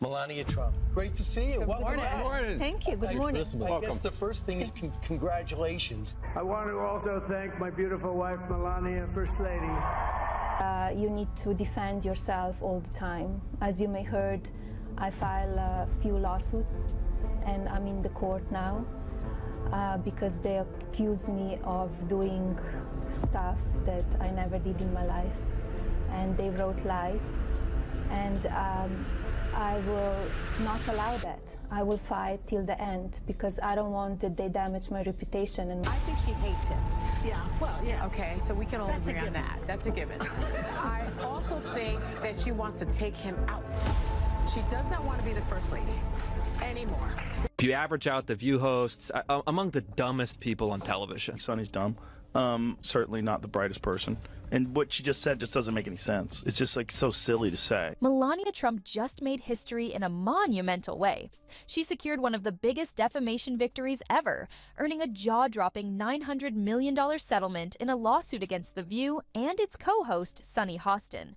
Melania Trump, great to see you. Good morning. Good morning. Thank you. Good morning. I guess the first thing is congratulations. I want to also thank my beautiful wife, Melania, First Lady. You need to defend yourself all the time. As you may heard, I file a few lawsuits, and I'm in the court now because they accuse me of doing stuff that I never did in my life, and they wrote lies, and I will not allow that. I will fight till the end because I don't want that they damage my reputation. And I think she hates him. Yeah, well, yeah. Okay, so we can all agree on that. That's a given. I also think that she wants to take him out. She does not want to be the first lady anymore. If you average out the View hosts, among the dumbest people on television. Sunny's dumb. Certainly not the brightest person. And what she just said just doesn't make any sense. It's just like so silly to say. Melania Trump just made history in a monumental way. She secured one of the biggest defamation victories ever, earning a jaw-dropping $900 million settlement in a lawsuit against The View and its co-host, Sunny Hostin.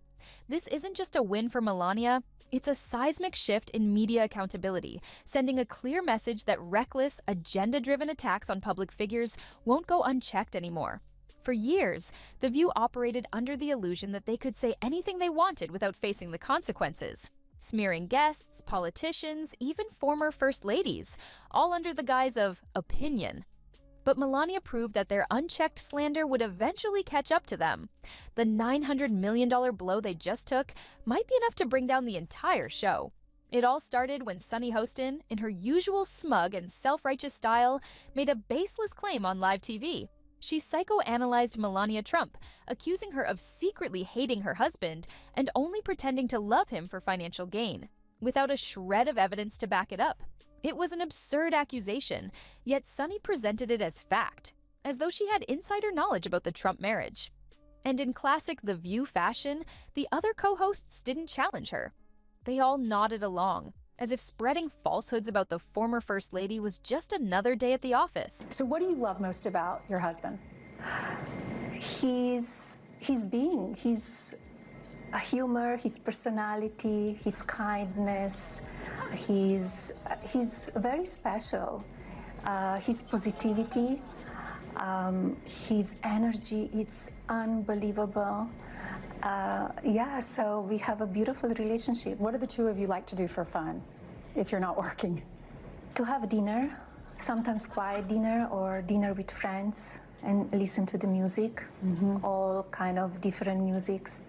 This isn't just a win for Melania, it's a seismic shift in media accountability, sending a clear message that reckless, agenda-driven attacks on public figures won't go unchecked anymore. For years, The View operated under the illusion that they could say anything they wanted without facing the consequences. Smearing guests, politicians, even former first ladies, all under the guise of opinion. But Melania proved that their unchecked slander would eventually catch up to them. The $900 million blow they just took might be enough to bring down the entire show. It all started when Sunny Hostin, in her usual smug and self-righteous style, made a baseless claim on live TV. She psychoanalyzed Melania Trump, accusing her of secretly hating her husband and only pretending to love him for financial gain, without a shred of evidence to back it up. It was an absurd accusation, yet Sunny presented it as fact, as though she had insider knowledge about the Trump marriage. And in classic The View fashion, the other co-hosts didn't challenge her. They all nodded along, as if spreading falsehoods about the former First Lady was just another day at the office. So what do you love most about your husband? His being, his humor, his personality, his kindness. He's very special. His positivity, his energy, it's unbelievable. Yeah, so we have a beautiful relationship. What do the two of you like to do for fun if you're not working? To have dinner, sometimes quiet dinner or dinner with friends and listen to the music, all kind of different musics.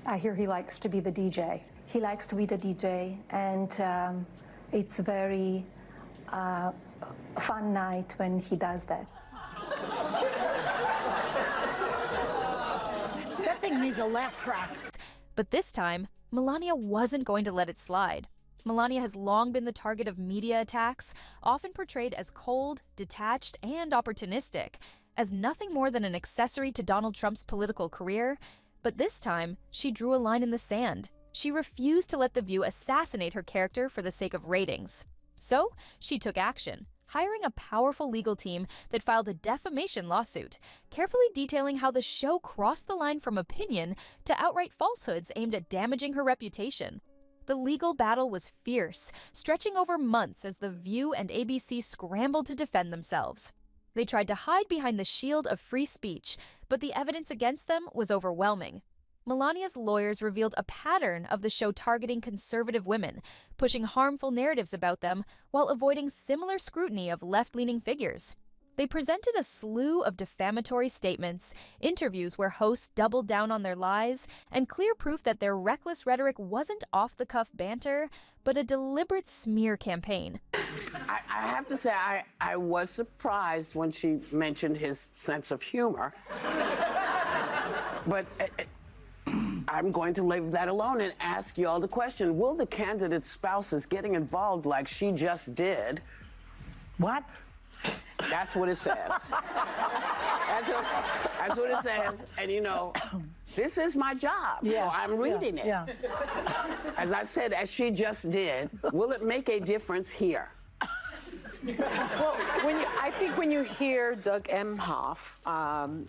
I hear he likes to be the DJ. He likes to be the DJ, and it's a very fun night when he does that. That thing needs a laugh track. But this time, Melania wasn't going to let it slide. Melania has long been the target of media attacks, often portrayed as cold, detached, and opportunistic, as nothing more than an accessory to Donald Trump's political career. But this time, she drew a line in the sand. She refused to let The View assassinate her character for the sake of ratings. So, she took action, hiring a powerful legal team that filed a defamation lawsuit, carefully detailing how the show crossed the line from opinion to outright falsehoods aimed at damaging her reputation. The legal battle was fierce, stretching over months as The View and ABC scrambled to defend themselves. They tried to hide behind the shield of free speech, but the evidence against them was overwhelming. Melania's lawyers revealed a pattern of the show targeting conservative women, pushing harmful narratives about them while avoiding similar scrutiny of left-leaning figures. They presented a slew of defamatory statements, interviews where hosts doubled down on their lies, and clear proof that their reckless rhetoric wasn't off-the-cuff banter, but a deliberate smear campaign. I have to say, I was surprised when she mentioned his sense of humor. But I'm going to leave that alone and ask you all the question, will the candidate spouses getting involved like she just did? What? That's what it says. That's what it says. And you know, this is my job, so I'm reading it. Yeah. As I said, as she just did, will it make a difference here? Well, I think when you hear Doug Emhoff,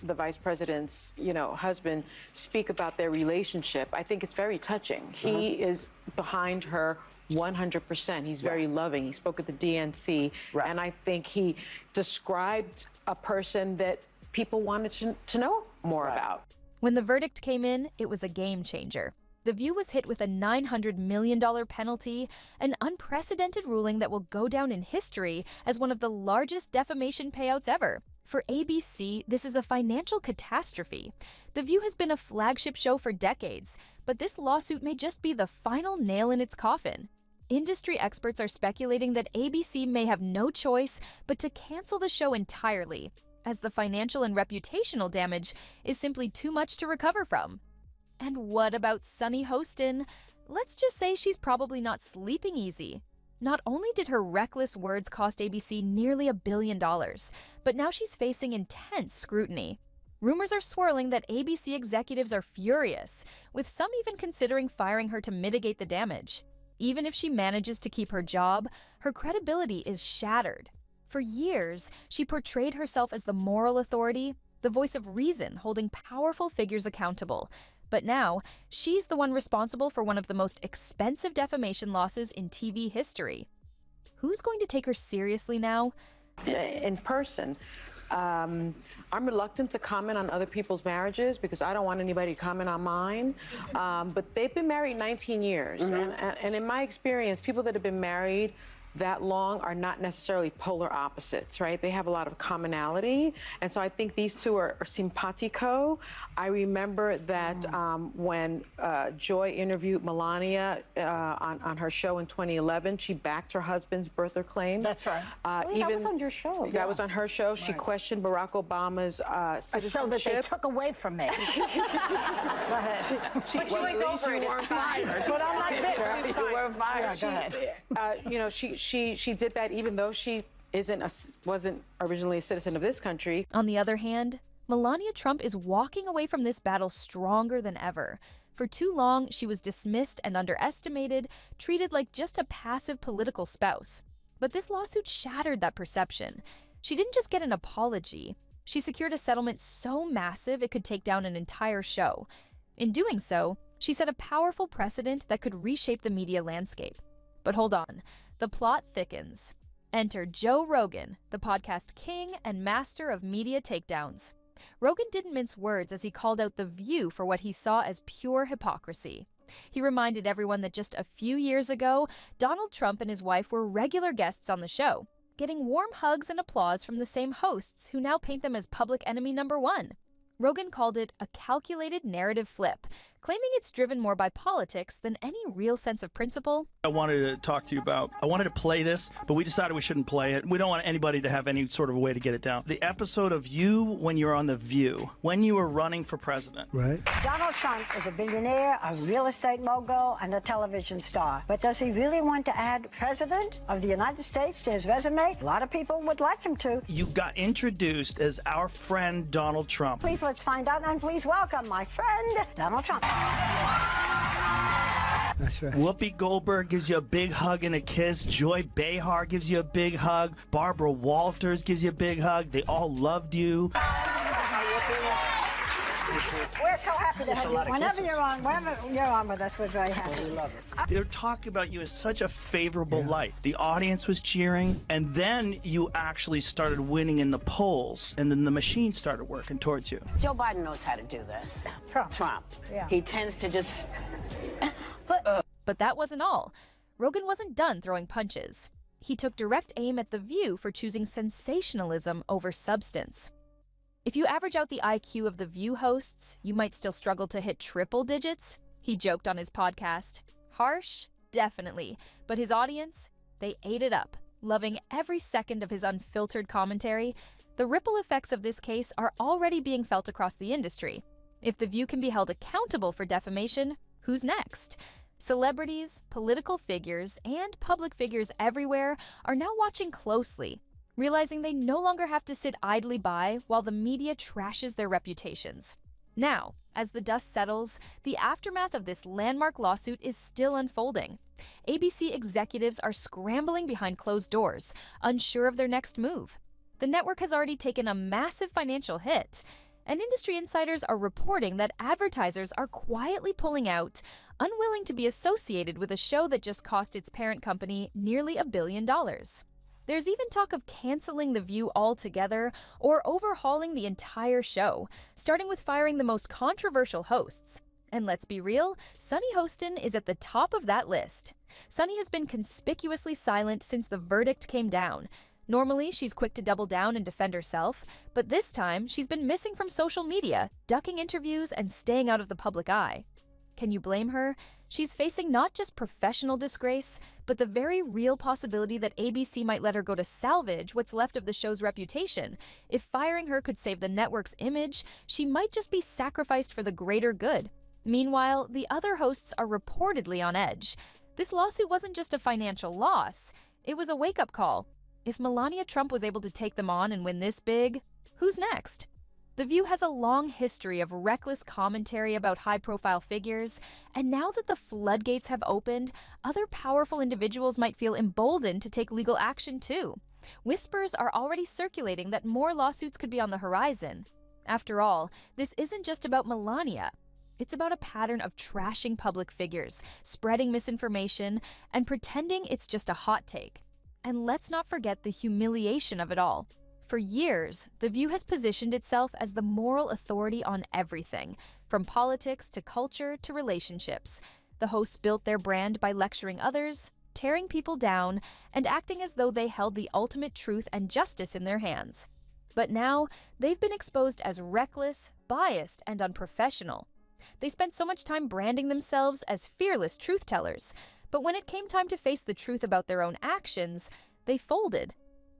the vice president's, husband, speak about their relationship, I think it's very touching. He is behind her 100%. He's very loving. He spoke at the DNC, and I think he described a person that people wanted to know more about. When the verdict came in, it was a game changer. The View was hit with a $900 million penalty, an unprecedented ruling that will go down in history as one of the largest defamation payouts ever. For ABC, this is a financial catastrophe. The View has been a flagship show for decades, but this lawsuit may just be the final nail in its coffin. Industry experts are speculating that ABC may have no choice but to cancel the show entirely, as the financial and reputational damage is simply too much to recover from. And what about Sunny Hostin? Let's just say she's probably not sleeping easy. Not only did her reckless words cost ABC nearly $1 billion, but now she's facing intense scrutiny. Rumors are swirling that ABC executives are furious, with some even considering firing her to mitigate the damage. Even if she manages to keep her job, her credibility is shattered. For years, she portrayed herself as the moral authority, the voice of reason holding powerful figures accountable. But now, she's the one responsible for one of the most expensive defamation losses in TV history. Who's going to take her seriously now? In person, I'm reluctant to comment on other people's marriages because I don't want anybody to comment on mine. But they've been married 19 years. And in my experience, people that have been married that long are not necessarily polar opposites, right? They have a lot of commonality. And so I think these two are simpatico. I remember that when Joy interviewed Melania on her show in 2011, she backed her husband's birther claims. That's right. That was on your show. That was on her show. She questioned Barack Obama's citizenship. A show that they took away from me. Go ahead. But she was over it. It's fine. But I'm not bitter. You were fired. Yeah, go ahead. You know, she did that even though she wasn't originally a citizen of this country. On the other hand, Melania Trump is walking away from this battle stronger than ever. For too long, she was dismissed and underestimated, treated like just a passive political spouse. But this lawsuit shattered that perception. She didn't just get an apology. She secured a settlement so massive it could take down an entire show. In doing so, she set a powerful precedent that could reshape the media landscape. But hold on, the plot thickens. Enter Joe Rogan, the podcast king and master of media takedowns. Rogan didn't mince words as he called out The View for what he saw as pure hypocrisy. He reminded everyone that just a few years ago, Donald Trump and his wife were regular guests on the show, getting warm hugs and applause from the same hosts who now paint them as public enemy number one. Rogan called it a calculated narrative flip, claiming it's driven more by politics than any real sense of principle. I wanted to talk to you about, I wanted to play this, but we decided we shouldn't play it. We don't want anybody to have any sort of way to get it down. The episode of you when you're on The View, when you were running for president. Right. Donald Trump is a billionaire, a real estate mogul, and a television star. But does he really want to add President of the United States to his resume? A lot of people would like him to. You got introduced as our friend Donald Trump. Please let's find out, and please welcome my friend, Donald Trump. That's right. Whoopi Goldberg gives you a big hug and a kiss. Joy Behar gives you a big hug. Barbara Walters gives you a big hug. They all loved you. We're so happy to have you. Whenever you're on with us, we're very happy. We love it. They're talking about you as such a favorable light. The audience was cheering, and then you actually started winning in the polls, and then the machine started working towards you. Joe Biden knows how to do this. Trump. Yeah. He tends to just... But that wasn't all. Rogan wasn't done throwing punches. He took direct aim at The View for choosing sensationalism over substance. If you average out the IQ of The View hosts, you might still struggle to hit triple digits, he joked on his podcast. Harsh? Definitely. But his audience? They ate it up, loving every second of his unfiltered commentary. The ripple effects of this case are already being felt across the industry. If The View can be held accountable for defamation, who's next? Celebrities, political figures, and public figures everywhere are now watching closely, realizing they no longer have to sit idly by while the media trashes their reputations. Now, as the dust settles, the aftermath of this landmark lawsuit is still unfolding. ABC executives are scrambling behind closed doors, unsure of their next move. The network has already taken a massive financial hit, And industry insiders are reporting that advertisers are quietly pulling out, unwilling to be associated with a show that just cost its parent company nearly $1 billion. There's even talk of canceling The View altogether or overhauling the entire show, starting with firing the most controversial hosts. And let's be real, Sunny Hostin is at the top of that list. Sunny has been conspicuously silent since the verdict came down. Normally, she's quick to double down and defend herself, but this time she's been missing from social media, ducking interviews and staying out of the public eye. Can you blame her? She's facing not just professional disgrace, but the very real possibility that ABC might let her go to salvage what's left of the show's reputation. If firing her could save the network's image, she might just be sacrificed for the greater good. Meanwhile, the other hosts are reportedly on edge. This lawsuit wasn't just a financial loss, it was a wake-up call. If Melania Trump was able to take them on and win this big, who's next? The View has a long history of reckless commentary about high-profile figures, and now that the floodgates have opened, other powerful individuals might feel emboldened to take legal action too. Whispers are already circulating that more lawsuits could be on the horizon. After all, this isn't just about Melania. It's about a pattern of trashing public figures, spreading misinformation, and pretending it's just a hot take. And let's not forget the humiliation of it all. For years, The View has positioned itself as the moral authority on everything, from politics to culture to relationships. The hosts built their brand by lecturing others, tearing people down, and acting as though they held the ultimate truth and justice in their hands. But now, they've been exposed as reckless, biased, and unprofessional. They spent so much time branding themselves as fearless truth-tellers, but when it came time to face the truth about their own actions, they folded.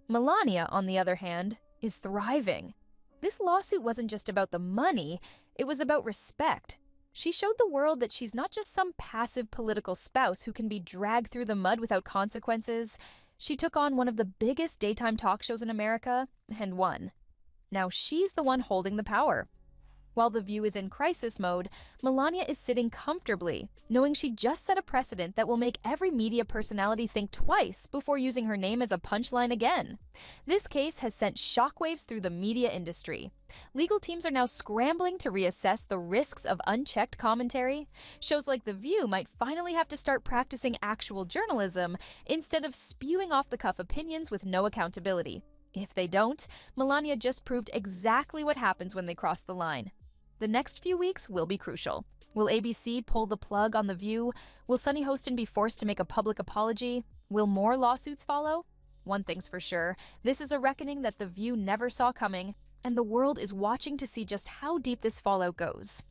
Melania, on the other hand, is thriving. This lawsuit wasn't just about the money, it was about respect. She showed the world that she's not just some passive political spouse who can be dragged through the mud without consequences. She took on one of the biggest daytime talk shows in America and won. Now she's the one holding the power. While The View is in crisis mode, Melania is sitting comfortably, knowing she just set a precedent that will make every media personality think twice before using her name as a punchline again. This case has sent shockwaves through the media industry. Legal teams are now scrambling to reassess the risks of unchecked commentary. Shows like The View might finally have to start practicing actual journalism instead of spewing off-the-cuff opinions with no accountability. If they don't, Melania just proved exactly what happens when they cross the line. The next few weeks will be crucial. Will ABC pull the plug on The View? Will Sunny Hostin be forced to make a public apology? Will more lawsuits follow? One thing's for sure, this is a reckoning that The View never saw coming, and the world is watching to see just how deep this fallout goes.